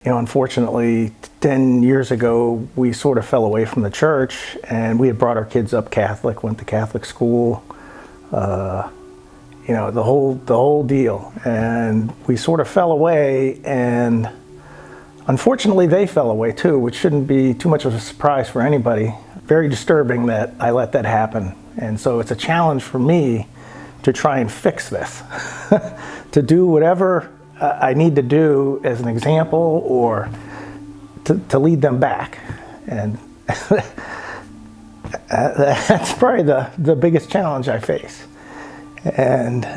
Unfortunately, 10 years ago, we sort of fell away from the church, and we had brought our kids up Catholic, went to Catholic school, the whole deal. And we sort of fell away, and unfortunately, they fell away too, which shouldn't be too much of a surprise for anybody. Very disturbing that I let that happen. And so it's a challenge for me to try and fix this, to do whatever I need to do as an example or to lead them back. And that's probably the biggest challenge I face. And,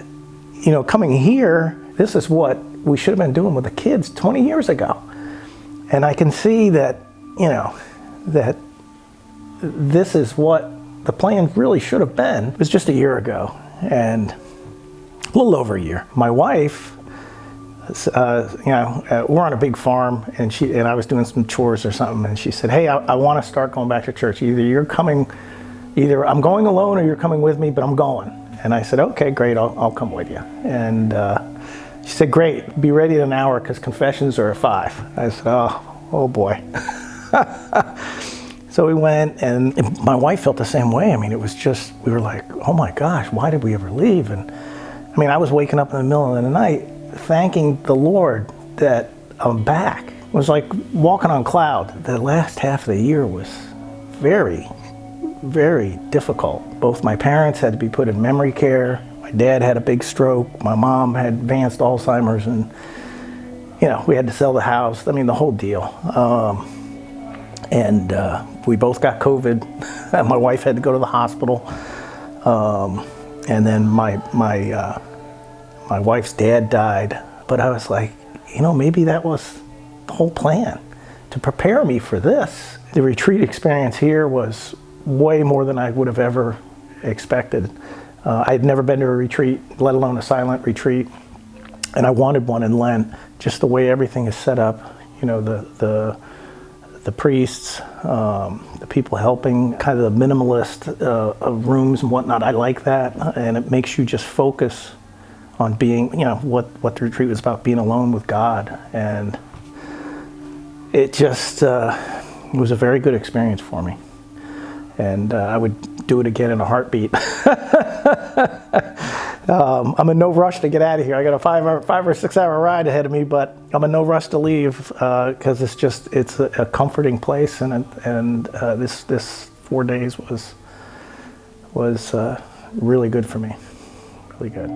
coming here, this is what we should have been doing with the kids 20 years ago. And I can see that, that this is what the plan really should have been. It was just a year ago, and a little over a year. My wife, we're on a big farm, and I was doing some chores or something, and she said, "Hey, I want to start going back to church. Either I'm going alone or you're coming with me, but I'm going." And I said, "Okay, great, I'll come with you." And she said, "Great, be ready in an hour because confessions are at 5. I said, oh boy. So we went, and my wife felt the same way. I mean, it was just, we were like, oh my gosh, why did we ever leave? And I mean, I was waking up in the middle of the night thanking the Lord that I'm back. It was like walking on cloud. The last half of the year was very, very difficult. Both my parents had to be put in memory care. My dad had a big stroke. My mom had advanced Alzheimer's, and we had to sell the house. I mean, the whole deal. And we both got COVID. My wife had to go to the hospital. And then my wife's dad died. But I was like, maybe that was the whole plan, to prepare me for this. The retreat experience here was way more than I would have ever expected. I'd never been to a retreat, let alone a silent retreat. And I wanted one in Lent, just the way everything is set up. The priests, the people helping, kind of the minimalist of rooms and whatnot. I like that, and it makes you just focus on being, what the retreat was about, being alone with God. And it just was a very good experience for me. And I would do it again in a heartbeat. I'm in no rush to get out of here. I got a 5 or 6 hour ride ahead of me, but I'm in no rush to leave because it's a comforting place, and this 4 days was really good for me, really good.